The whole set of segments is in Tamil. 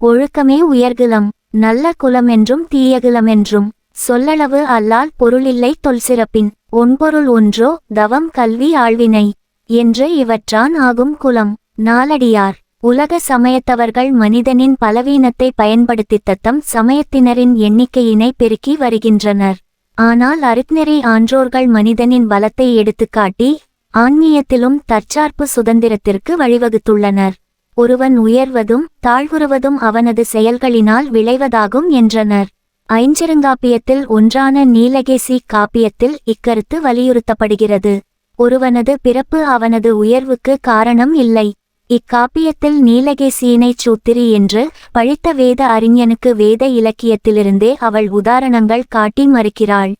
ஒழுக்கமே உயர்குலம். நல்ல குலமென்றும் தீயகுலமென்றும் சொல்லளவு அல்லால் பொருளில்லை தொல்சிறப்பின். ஒன்பொருள் ஒன்றோ தவம் கல்வி ஆழ்வினை என்று இவற்றான் ஆகும் குலம். நாலடியார். உலக சமயத்தவர்கள் மனிதனின் பலவீனத்தை பயன்படுத்தித் தத்தம் சமயத்தினரின் எண்ணிக்கையினை பெருக்கி வருகின்றனர். ஆனால் அருட்நெறி ஆன்றோர்கள் மனிதனின் பலத்தை எடுத்துக்காட்டி ஆன்மீகத்திலும் தற்சார்பு சுதந்திரத்திற்கு வழிவகுத்துள்ளனர். ஒருவன் உயர்வதும் தாழ்வுறுவதும் அவனது செயல்களினால் விளைவதாகும் என்றனர். ஐஞ்சிறுங்காப்பியத்தில் ஒன்றான நீலகேசி காப்பியத்தில் இக்கருத்து வலியுறுத்தப்படுகிறது. ஒருவனது பிறப்பு அவனது உயர்வுக்கு காரணம் இல்லை. இக்காப்பியத்தில் நீலகேசியினைச் சூத்திரி என்று பழித்த வேத அறிஞனுக்கு வேத இலக்கியத்திலிருந்தே அவள் உதாரணங்கள் காட்டி மறுக்கிறாள்.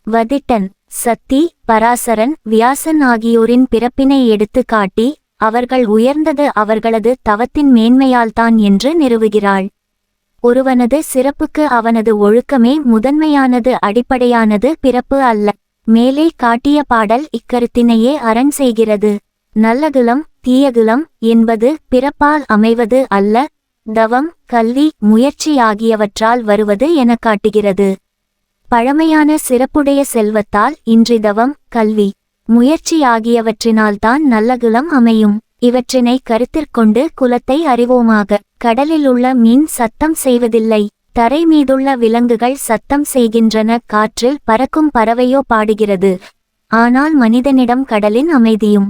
வதிட்டன், சத்தி, பராசரன், வியாசன் ஆகியோரின் பிறப்பினை எடுத்து காட்டி அவர்கள் உயர்ந்தது அவர்களது தவத்தின் மேன்மையால்தான் என்று நிறுவுகிறாள். ஒருவனது சிறப்புக்கு அவனது ஒழுக்கமே முதன்மையானது, அடிப்படையானது, பிறப்பு அல்ல. மேலே காட்டிய பாடல் இக்கருத்தினையே அரண் செய்கிறது. நல்லகுலம் தீயகுலம் என்பது பிறப்பால் அமைவது அல்ல, தவம் கல்வி முயற்சி ஆகியவற்றால் வருவது என காட்டுகிறது. பழமையான சிறப்புடைய செல்வத்தால் இன்றி தவம் கல்வி முயற்சி ஆகியவற்றினால்தான் நல்லகுலம் அமையும். இவற்றினை கருத்திற்கொண்டு குலத்தை அறிவோமாக. கடலில் உள்ள மீன் சத்தம் செய்வதில்லை, தரை மீதுள்ள விலங்குகள் சத்தம் செய்கின்றன, காற்றில் பறக்கும் பறவையோ பாடுகிறது. ஆனால் மனிதனிடம் கடலின் அமைதியும்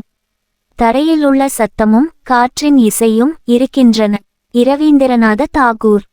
தரையில் உள்ள சத்தமும் காற்றின் இசையும் இருக்கின்றன. இரவீந்திரநாத தாகூர்.